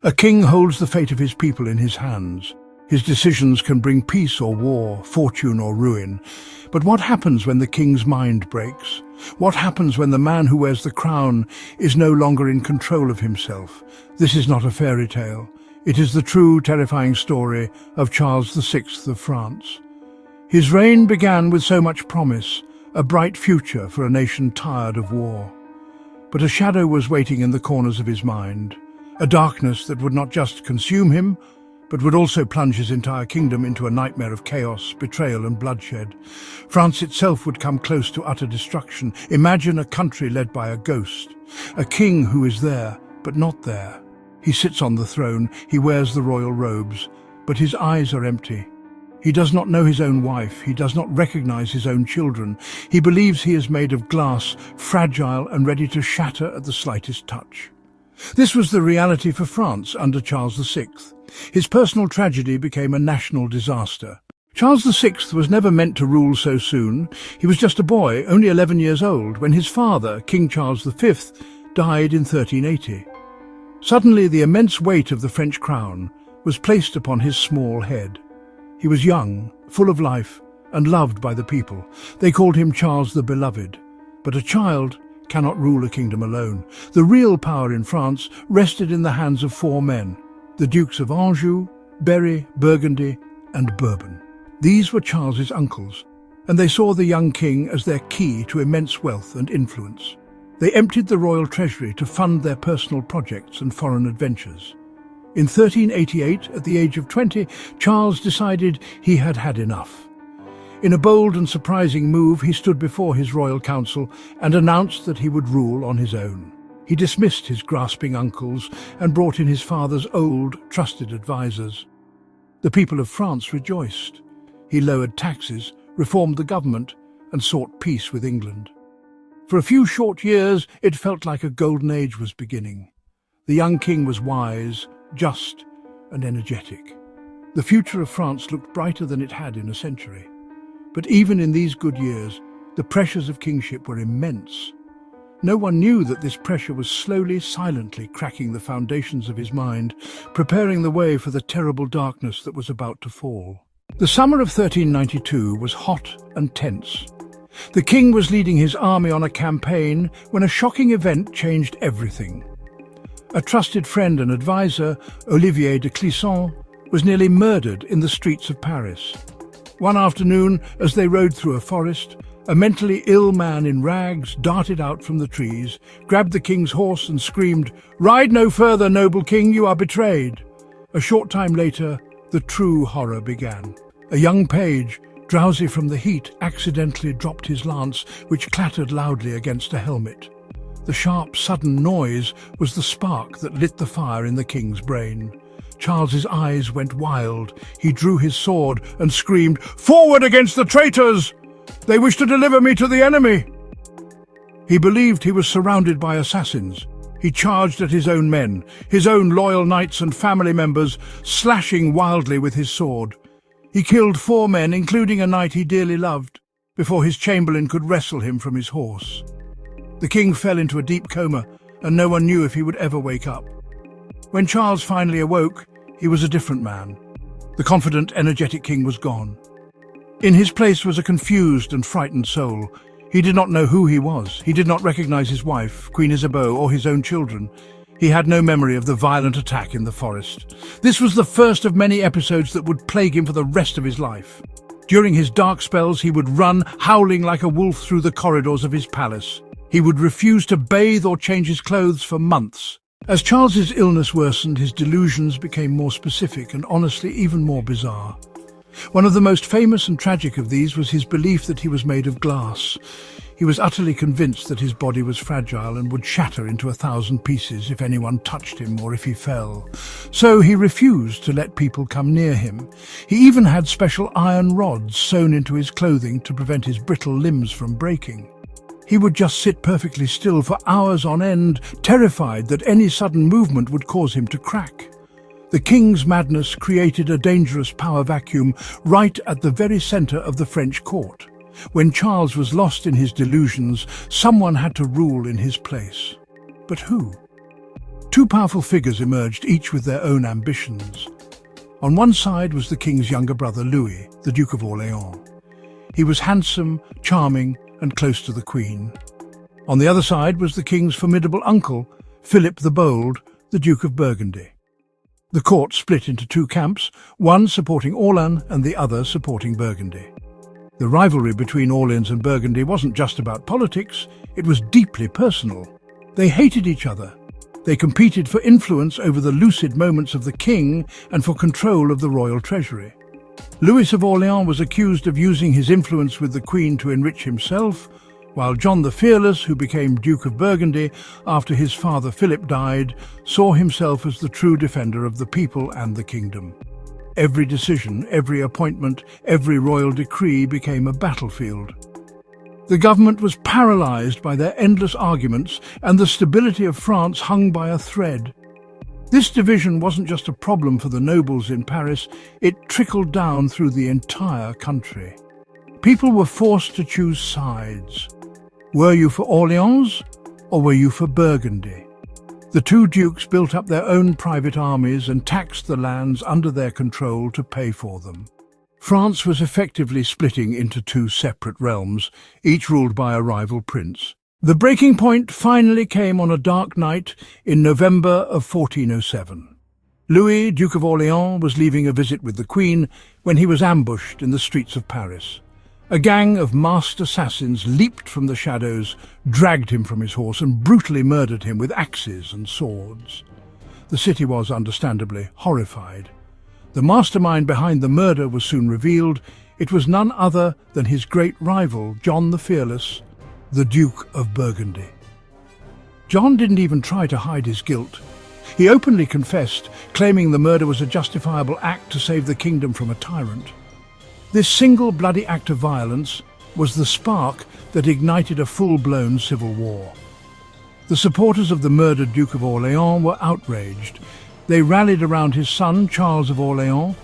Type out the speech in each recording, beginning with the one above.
A king holds the fate of his people in his hands. His decisions can bring peace or war, fortune or ruin. But what happens when the king's mind breaks? What happens when the man who wears the crown is no longer in control of himself? This is not a fairy tale. It is the true, terrifying story of Charles VI of France. His reign began with so much promise, a bright future for a nation tired of war. But a shadow was waiting in the corners of his mind, a darkness that would not just consume him, but would also plunge his entire kingdom into a nightmare of chaos, betrayal and bloodshed. France itself would come close to utter destruction. Imagine a country led by a ghost, a king who is there, but not there. He sits on the throne, he wears the royal robes, but his eyes are empty. He does not know his own wife, he does not recognize his own children. He believes he is made of glass, fragile and ready to shatter at the slightest touch. This was the reality for France under Charles VI. His personal tragedy became a national disaster. Charles VI was never meant to rule so soon. He was just a boy, only 11 years old, when his father, King Charles V, died in 1380. Suddenly, the immense weight of the French crown was placed upon his small head. He was young, full of life, and loved by the people. They called him Charles the Beloved. But a child cannot rule a kingdom alone. The real power in France rested in the hands of four men, the Dukes of Anjou, Berry, Burgundy, and Bourbon. These were Charles's uncles, and they saw the young king as their key to immense wealth and influence. They emptied the royal treasury to fund their personal projects and foreign adventures. In 1388, at the age of 20, Charles decided he had had enough. In a bold and surprising move, he stood before his royal council and announced that he would rule on his own. He dismissed his grasping uncles and brought in his father's old, trusted advisors. The people of France rejoiced. He lowered taxes, reformed the government, and sought peace with England. For a few short years, it felt like a golden age was beginning. The young king was wise, just, and energetic. The future of France looked brighter than it had in a century. But even in these good years, the pressures of kingship were immense. No one knew that this pressure was slowly, silently cracking the foundations of his mind, preparing the way for the terrible darkness that was about to fall. The summer of 1392 was hot and tense. The king was leading his army on a campaign when a shocking event changed everything. A trusted friend and advisor, Olivier de Clisson, was nearly murdered in the streets of Paris. One afternoon, as they rode through a forest, a mentally ill man in rags darted out from the trees, grabbed the king's horse and screamed, "Ride no further, noble king, you are betrayed." A short time later, the true horror began. A young page, drowsy from the heat, accidentally dropped his lance, which clattered loudly against a helmet. The sharp, sudden noise was the spark that lit the fire in the king's brain. Charles's eyes went wild. He drew his sword and screamed, "Forward against the traitors! They wish to deliver me to the enemy!" He believed he was surrounded by assassins. He charged at his own men, his own loyal knights and family members, slashing wildly with his sword. He killed 4 men, including a knight he dearly loved, before his chamberlain could wrestle him from his horse. The king fell into a deep coma, and no one knew if he would ever wake up. When Charles finally awoke, he was a different man. The confident, energetic king was gone. In his place was a confused and frightened soul. He did not know who he was. He did not recognize his wife, Queen Isabeau, or his own children. He had no memory of the violent attack in the forest. This was the first of many episodes that would plague him for the rest of his life. During his dark spells, he would run, howling like a wolf through the corridors of his palace. He would refuse to bathe or change his clothes for months. As Charles's illness worsened, his delusions became more specific and honestly even more bizarre. One of the most famous and tragic of these was his belief that he was made of glass. He was utterly convinced that his body was fragile and would shatter into 1,000 pieces if anyone touched him or if he fell. So he refused to let people come near him. He even had special iron rods sewn into his clothing to prevent his brittle limbs from breaking. He would just sit perfectly still for hours on end, terrified that any sudden movement would cause him to crack. The king's madness created a dangerous power vacuum right at the very center of the French court. When Charles was lost in his delusions, someone had to rule in his place. But who? Two powerful figures emerged, each with their own ambitions. On one side was the king's younger brother Louis, the Duke of Orléans. He was handsome, charming, and close to the queen. On the other side was the king's formidable uncle, Philip the Bold, the Duke of Burgundy. The court split into two camps, one supporting Orléans and the other supporting Burgundy. The rivalry between Orleans and Burgundy wasn't just about politics, it was deeply personal. They hated each other. They competed for influence over the lucid moments of the king and for control of the royal treasury. Louis of Orléans was accused of using his influence with the queen to enrich himself, while John the Fearless, who became Duke of Burgundy after his father Philip died, saw himself as the true defender of the people and the kingdom. Every decision, every appointment, every royal decree became a battlefield. The government was paralyzed by their endless arguments, and the stability of France hung by a thread. This division wasn't just a problem for the nobles in Paris, it trickled down through the entire country. People were forced to choose sides. Were you for Orléans, or were you for Burgundy? The two dukes built up their own private armies and taxed the lands under their control to pay for them. France was effectively splitting into two separate realms, each ruled by a rival prince. The breaking point finally came on a dark night in November of 1407. Louis, Duke of Orléans, was leaving a visit with the Queen when he was ambushed in the streets of Paris. A gang of masked assassins leaped from the shadows, dragged him from his horse and brutally murdered him with axes and swords. The city was, understandably, horrified. The mastermind behind the murder was soon revealed. It was none other than his great rival, John the Fearless, the Duke of Burgundy. John didn't even try to hide his guilt. He openly confessed, claiming the murder was a justifiable act to save the kingdom from a tyrant. This single bloody act of violence was the spark that ignited a full-blown civil war. The supporters of the murdered Duke of Orléans were outraged. They rallied around his son, Charles of Orléans,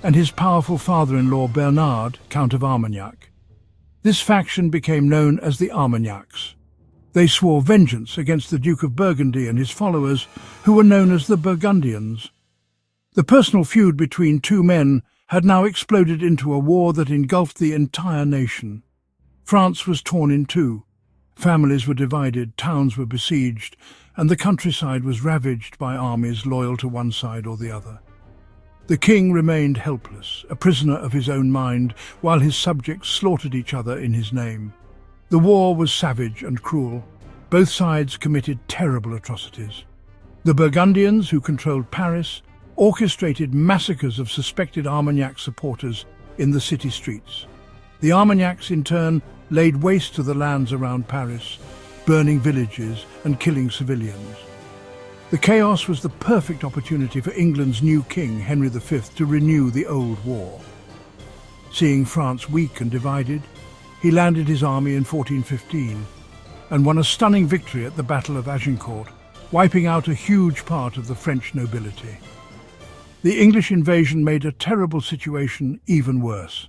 and his powerful father-in-law, Bernard, Count of Armagnac. This faction became known as the Armagnacs. They swore vengeance against the Duke of Burgundy and his followers, who were known as the Burgundians. The personal feud between two men had now exploded into a war that engulfed the entire nation. France was torn in two. Families were divided, towns were besieged, and the countryside was ravaged by armies loyal to one side or the other. The king remained helpless, a prisoner of his own mind, while his subjects slaughtered each other in his name. The war was savage and cruel. Both sides committed terrible atrocities. The Burgundians, who controlled Paris, orchestrated massacres of suspected Armagnac supporters in the city streets. The Armagnacs, in turn, laid waste to the lands around Paris, burning villages and killing civilians. The chaos was the perfect opportunity for England's new king, Henry V, to renew the old war. Seeing France weak and divided, he landed his army in 1415 and won a stunning victory at the Battle of Agincourt, wiping out a huge part of the French nobility. The English invasion made a terrible situation even worse.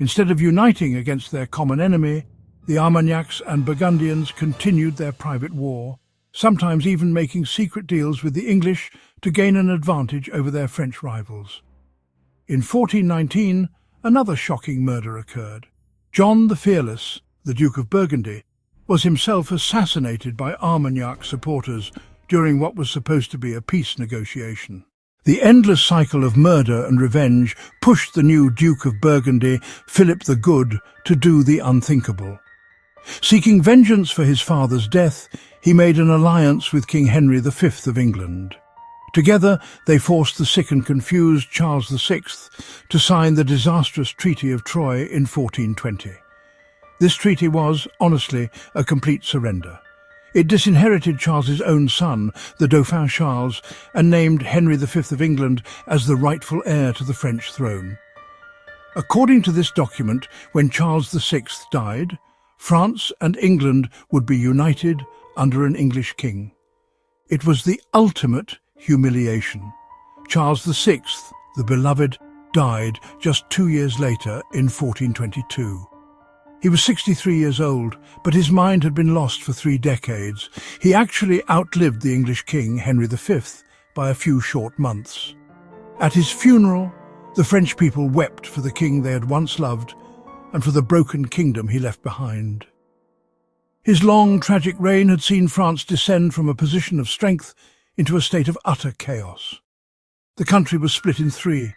Instead of uniting against their common enemy, the Armagnacs and Burgundians continued their private war, sometimes even making secret deals with the English to gain an advantage over their French rivals. In 1419, another shocking murder occurred. John the Fearless, the Duke of Burgundy, was himself assassinated by Armagnac supporters during what was supposed to be a peace negotiation. The endless cycle of murder and revenge pushed the new Duke of Burgundy, Philip the Good, to do the unthinkable. Seeking vengeance for his father's death, he made an alliance with King Henry V of England. Together, they forced the sick and confused Charles VI to sign the disastrous Treaty of Troyes in 1420. This treaty was, honestly, a complete surrender. It disinherited Charles's own son, the Dauphin Charles, and named Henry V of England as the rightful heir to the French throne. According to this document, when Charles VI died, France and England would be united under an English king. It was the ultimate humiliation. Charles VI, the beloved, died just 2 years later in 1422. He was 63 years old, but his mind had been lost for 3 decades. He actually outlived the English king, Henry V, by a few short months. At his funeral, the French people wept for the king they had once loved and for the broken kingdom he left behind. His long, tragic reign had seen France descend from a position of strength into a state of utter chaos. The country was split in 3,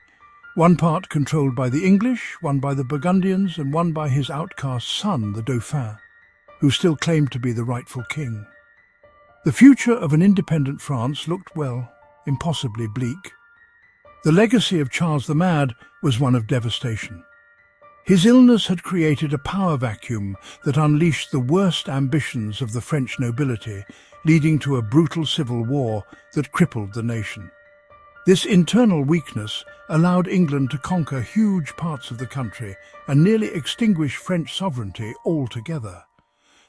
one part controlled by the English, one by the Burgundians, and one by his outcast son, the Dauphin, who still claimed to be the rightful king. The future of an independent France looked, well, impossibly bleak. The legacy of Charles the Mad was one of devastation. His illness had created a power vacuum that unleashed the worst ambitions of the French nobility, leading to a brutal civil war that crippled the nation. This internal weakness allowed England to conquer huge parts of the country and nearly extinguish French sovereignty altogether.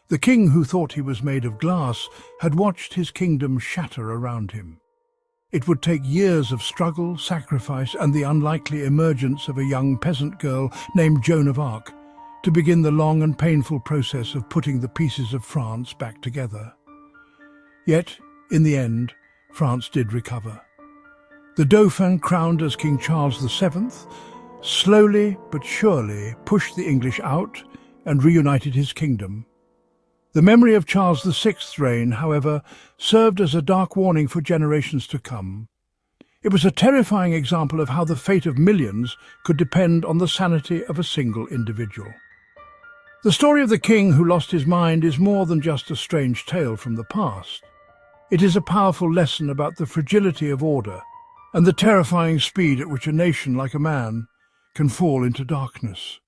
The king, who thought he was made of glass, had watched his kingdom shatter around him. It would take years of struggle, sacrifice, and the unlikely emergence of a young peasant girl named Joan of Arc to begin the long and painful process of putting the pieces of France back together. Yet, in the end, France did recover. The Dauphin, crowned as King Charles VII, slowly but surely pushed the English out and reunited his kingdom. The memory of Charles VI's reign, however, served as a dark warning for generations to come. It was a terrifying example of how the fate of millions could depend on the sanity of a single individual. The story of the king who lost his mind is more than just a strange tale from the past. It is a powerful lesson about the fragility of order and the terrifying speed at which a nation, like a man, can fall into darkness.